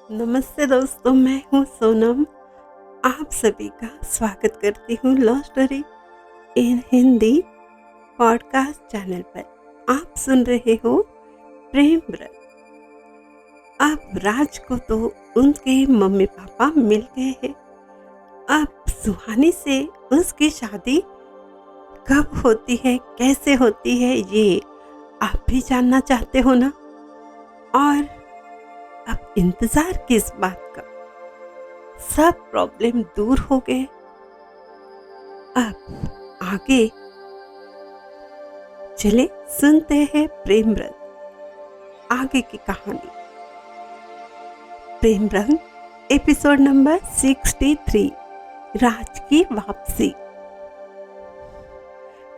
नमस्ते दोस्तों, मैं हूँ सोनम। आप सभी का स्वागत करती हूँ love story in Hindi podcast channel पर। आप सुन रहे हो प्रेम व्रत। अब राज को तो उनके मम्मी पापा मिल गए हैं। अब सुहानी से उसकी शादी कब होती है, कैसे होती है, ये आप भी जानना चाहते हो ना। और अब इंतजार किस बात का, सब प्रॉब्लम दूर हो गए। अब आगे चले सुनते हैं प्रेम व्रत आगे की कहानी। प्रेम व्रत एपिसोड नंबर 63, राज की वापसी।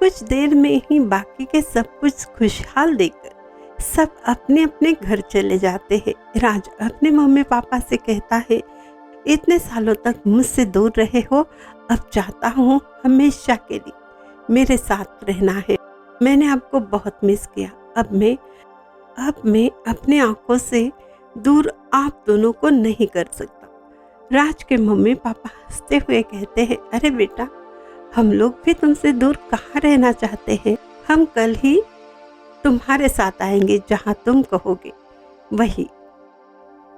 कुछ देर में ही बाकी के सब कुछ खुशहाल देखकर सब अपने अपने घर चले जाते हैं। राज अपने मम्मी पापा से कहता है, इतने सालों तक मुझसे दूर रहे हो, अब चाहता हूँ हमेशा के लिए मेरे साथ रहना है। मैंने आपको बहुत मिस किया। अब मैं अपने आंखों से दूर आप दोनों को नहीं कर सकता। राज के मम्मी पापा हंसते हुए कहते हैं, अरे बेटा, हम लोग भी तुमसे दूर कहाँ रहना चाहते हैं। हम कल ही तुम्हारे साथ आएंगे, जहाँ तुम कहोगे वही,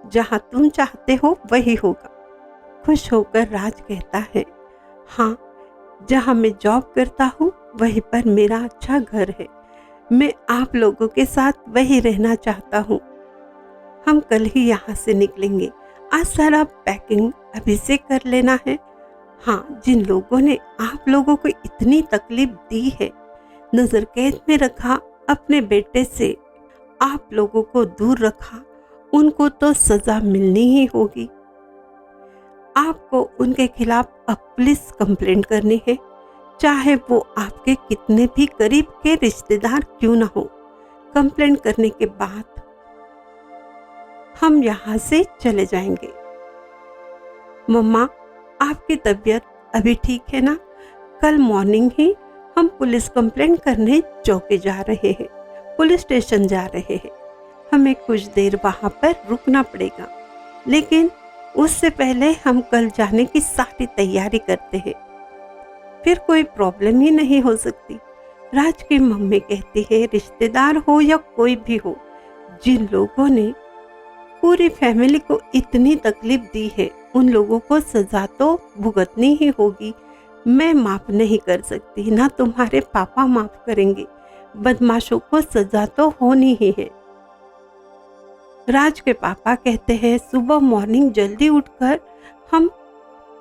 जहाँ तुम चाहते हो वही होगा। खुश होकर राज कहता है, हाँ, जहाँ मैं जॉब करता हूँ वहीं पर मेरा अच्छा घर है। मैं आप लोगों के साथ वही रहना चाहता हूँ। हम कल ही यहाँ से निकलेंगे। आज सारा पैकिंग अभी से कर लेना है। हाँ, जिन लोगों ने आप लोगों को इतनी तकलीफ दी है, नजर कैद में रखा, अपने बेटे से आप लोगों को दूर रखा, उनको तो सजा मिलनी ही होगी। आपको उनके खिलाफ अब पुलिस कंप्लेंट करनी है, चाहे वो आपके कितने भी करीब के रिश्तेदार क्यों ना हो। कंप्लेंट करने के बाद हम यहाँ से चले जाएंगे। मम्मा, आपकी तबीयत अभी ठीक है ना? कल मॉर्निंग ही हम पुलिस कंप्लेंट करने चौकी जा रहे हैं, पुलिस स्टेशन जा रहे हैं। हमें कुछ देर वहाँ पर रुकना पड़ेगा, लेकिन उससे पहले हम कल जाने की सारी तैयारी करते हैं, फिर कोई प्रॉब्लम ही नहीं हो सकती। राज की मम्मी कहती है, रिश्तेदार हो या कोई भी हो, जिन लोगों ने पूरी फैमिली को इतनी तकलीफ दी है, उन लोगों को सजा तो भुगतनी ही होगी। मैं माफ नहीं कर सकती, ना तुम्हारे पापा माफ करेंगे। बदमाशों को सजा तो होनी ही है। राज के पापा कहते हैं, सुबह मॉर्निंग जल्दी उठकर हम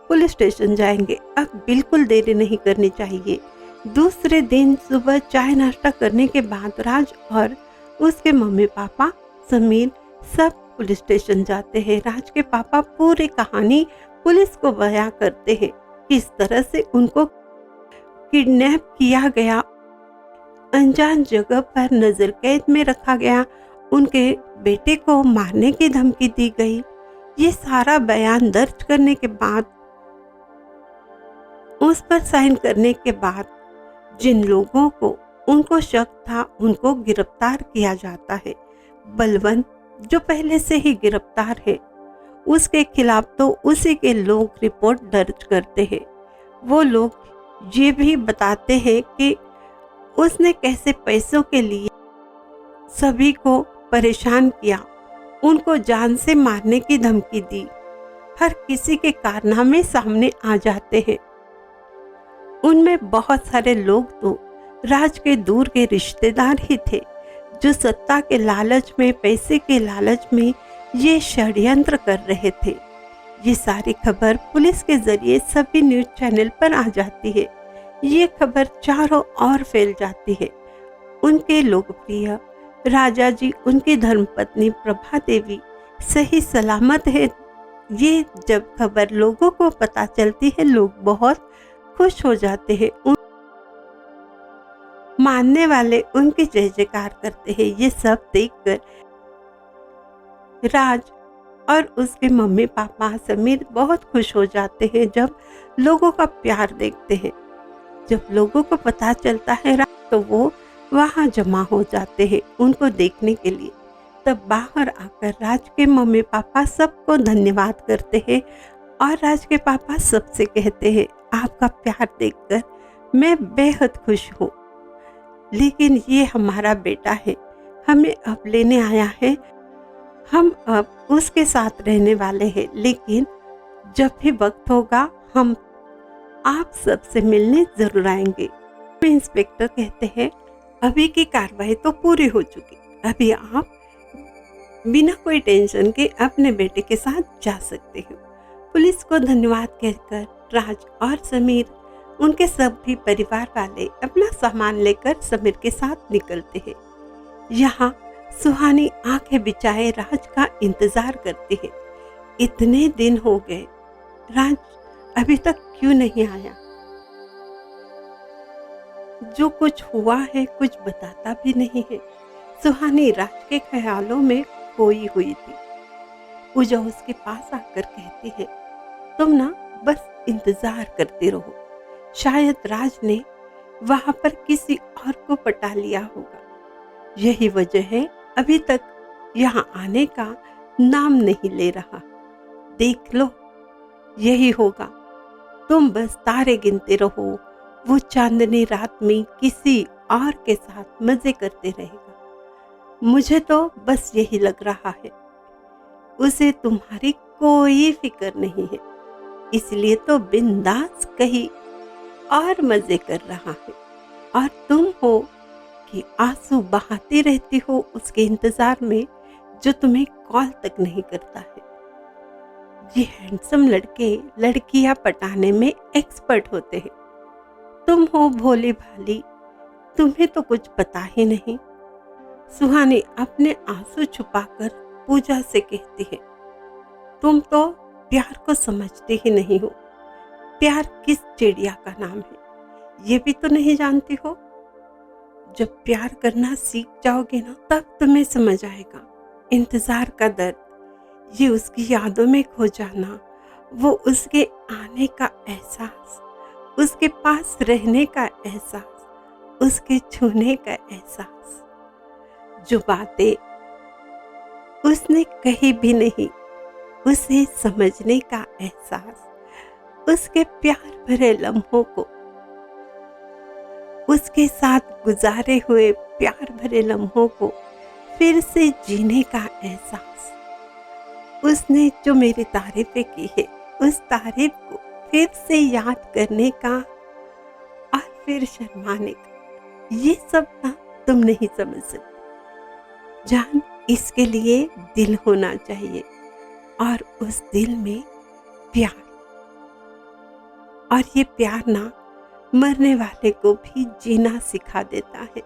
पुलिस स्टेशन जाएंगे। अब बिल्कुल देरी नहीं करनी चाहिए। दूसरे दिन सुबह चाय नाश्ता करने के बाद राज और उसके मम्मी पापा समीर सब पुलिस स्टेशन जाते हैं। राज के पापा पूरी कहानी पुलिस को बयां करते हैं, किस तरह से उनको किडनैप किया गया, अनजान जगह पर नजर कैद में रखा गया, उनके बेटे को मारने की धमकी दी गई। ये सारा बयान दर्ज करने के बाद, उस पर साइन करने के बाद, जिन लोगों को उनको शक था उनको गिरफ्तार किया जाता है। बलवंत जो पहले से ही गिरफ्तार है, उसके खिलाफ तो उसी के लोग रिपोर्ट दर्ज करते हैं। वो लोग ये भी बताते हैं कि उसने कैसे पैसों के लिए सभी को परेशान किया, उनको जान से मारने की धमकी दी। हर किसी के कारनामे सामने आ जाते हैं। उनमें बहुत सारे लोग तो राज के दूर के रिश्तेदार ही थे, जो सत्ता के लालच में, पैसे के लालच में ये षड्यंत्र कर रहे थे। ये सारी खबर पुलिस के जरिए सभी न्यूज चैनल पर आ जाती है। ये खबर चारों ओर फैल जाती है। उनके लोकप्रिय राजा जी, उनकी धर्मपत्नी प्रभा देवी सही सलामत है। ये जब खबर लोगों को पता चलती है, लोग बहुत खुश हो जाते हैं। मानने वाले उनकी जय जयकार करते हैं। ये सब देखकर राज और उसके मम्मी पापा समीर बहुत खुश हो जाते हैं जब लोगों का प्यार देखते हैं। जब लोगों को पता चलता है तो वो वहाँ जमा हो जाते हैं उनको देखने के लिए। तब बाहर आकर राज के मम्मी पापा सबको धन्यवाद करते हैं और राज के पापा सबसे कहते हैं, आपका प्यार देखकर मैं बेहद खुश हूँ, लेकिन ये हमारा बेटा है, हमें अब लेने आया है, हम अब उसके साथ रहने वाले हैं, लेकिन जब भी वक्त होगा हम आप सबसे मिलने जरूर आएंगे। इंस्पेक्टर कहते हैं, अभी की कार्रवाई तो पूरी हो चुकी, अभी आप बिना कोई टेंशन के अपने बेटे के साथ जा सकते हो। पुलिस को धन्यवाद कहकर राज और समीर, उनके सभी परिवार वाले अपना सामान लेकर समीर के साथ निकलते हैं। यहाँ सुहानी आंखें बिछाए राज का इंतजार करती है। इतने दिन हो गए, राज अभी तक क्यों नहीं आया? जो कुछ हुआ है कुछ बताता भी नहीं है। सुहानी राज के ख्यालों में खोई हुई थी। पूजा उसके पास आकर कहती है, तुम ना बस इंतजार करते रहो, शायद राज ने वहां पर किसी और को पटा लिया होगा, यही वजह है अभी तक यहाँ आने का नाम नहीं ले रहा। देख लो, यही होगा, तुम बस तारे गिनते रहो, वो चांदनी रात में किसी और के साथ मजे करते रहेगा। मुझे तो बस यही लग रहा है, उसे तुम्हारी कोई फिक्र नहीं है, इसलिए तो बिंदास कहीं और मजे कर रहा है, और तुम हो कि आंसू बहाती रहती हो उसके इंतजार में, जो तुम्हें कॉल तक नहीं करता है। ये हैंडसम लड़के लड़कियां पटाने में एक्सपर्ट होते हैं, तुम हो भोली भाली, तुम्हें तो कुछ पता ही नहीं। सुहानी अपने आंसू छुपाकर पूजा से कहती है, तुम तो प्यार को समझते ही नहीं हो। प्यार किस चिड़िया का नाम है ये भी तो नहीं जानती हो। जब प्यार करना सीख जाओगे ना, तब तुम्हें समझ आएगा इंतजार का दर्द, ये उसकी यादों में खो जाना, वो उसके आने का एहसास, उसके पास रहने का एहसास, उसके छूने का एहसास। जो बातें उसने कही भी नहीं, उसे समझने का एहसास, उसके प्यार भरे लम्हों को, उसके साथ गुजारे हुए प्यार भरे लम्हों को फिर से जीने का एहसास। उसने जो मेरी तारीफें की है, उस तारीफ को फिर से याद करने का और फिर शर्माने का, ये सब ना तुम नहीं समझ सकते जान। इसके लिए दिल होना चाहिए, और उस दिल में प्यार, और ये प्यार ना मरने वाले को भी जीना सिखा देता है।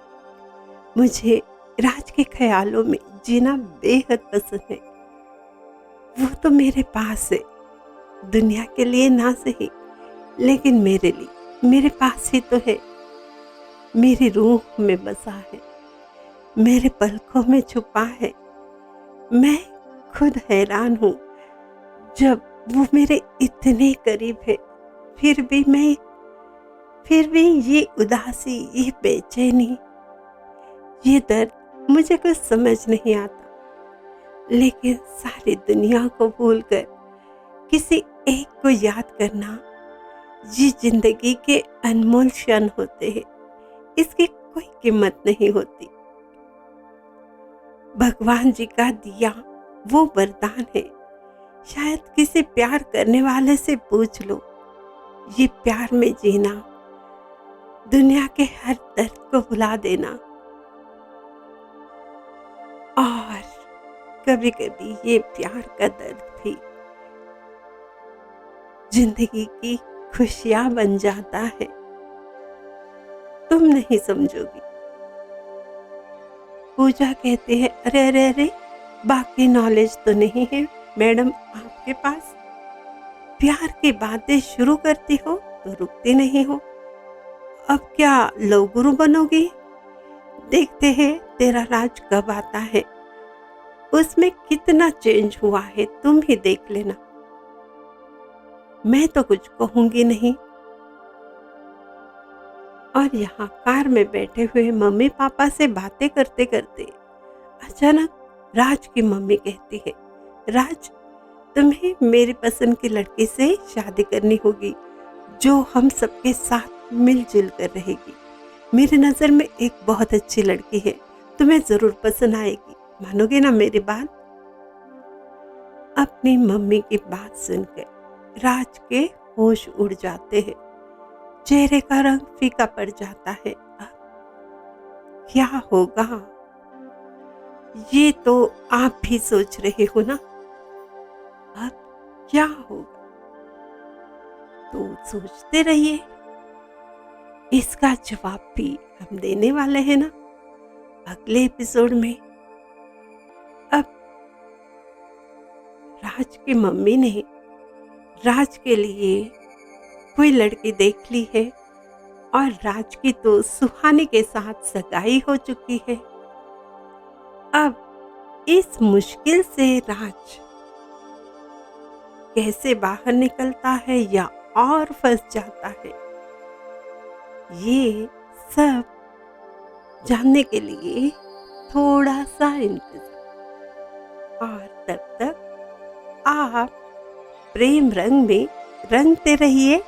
मुझे राज के ख्यालों में जीना बेहद पसंद है। वो तो मेरे पास है, दुनिया के लिए ना सही, लेकिन मेरे लिए मेरे पास ही तो है, मेरी रूह में बसा है, मेरे पलकों में छुपा है। मैं खुद हैरान हूँ, जब वो मेरे इतने करीब है, फिर भी ये उदासी, ये बेचैनी, ये दर्द मुझे कुछ समझ नहीं आता। लेकिन सारी दुनिया को भूलकर किसी एक को याद करना, ये जिंदगी के अनमोल क्षण होते हैं, इसकी कोई कीमत नहीं होती। भगवान जी का दिया वो वरदान है। शायद किसी प्यार करने वाले से पूछ लो, ये प्यार में जीना, दुनिया के हर दर्द को भुला देना, और कभी कभी ये प्यार का दर्द भी जिंदगी की खुशियां बन जाता है। तुम नहीं समझोगी। पूजा कहते हैं, अरे अरे अरे, बाकी नॉलेज तो नहीं है मैडम आपके पास। प्यार की बातें शुरू करती हो तो रुकती नहीं हो। अब क्या लव गुरु बनोगी? देखते हैं तेरा राज कब आता है, उसमें कितना चेंज हुआ है तुम ही देख लेना। मैं तो कुछ कहूंगी नहीं। और यहाँ कार में बैठे हुए मम्मी पापा से बातें करते करते अचानक राज की मम्मी कहती है, राज, तुम्हें मेरी पसंद की लड़की से शादी करनी होगी जो हम सबके साथ मिलजुल कर रहेगी। मेरी नज़र में एक बहुत अच्छी लड़की है, तुम्हें ज़रूर पसंद आएगी। मानोगे ना मेरी बात? अपनी मम्मी की बात सुनकर राज के होश उड़ जाते हैं, चेहरे का रंग फीका पड़ जाता है। अब क्या होगा, ये तो आप भी सोच रहे हो ना? अब क्या होगा? तो सोचते रहिए, इसका जवाब भी हम देने वाले हैं ना अगले एपिसोड में। अब राज की मम्मी ने राज के लिए कोई लड़की देख ली है और राज की तो सुहानी के साथ सगाई हो चुकी है। अब इस मुश्किल से राज कैसे बाहर निकलता है या और फंस जाता है, ये सब जानने के लिए थोड़ा सा इंतजार। और तब तक आप प्रेम रंग में रंगते रहिए।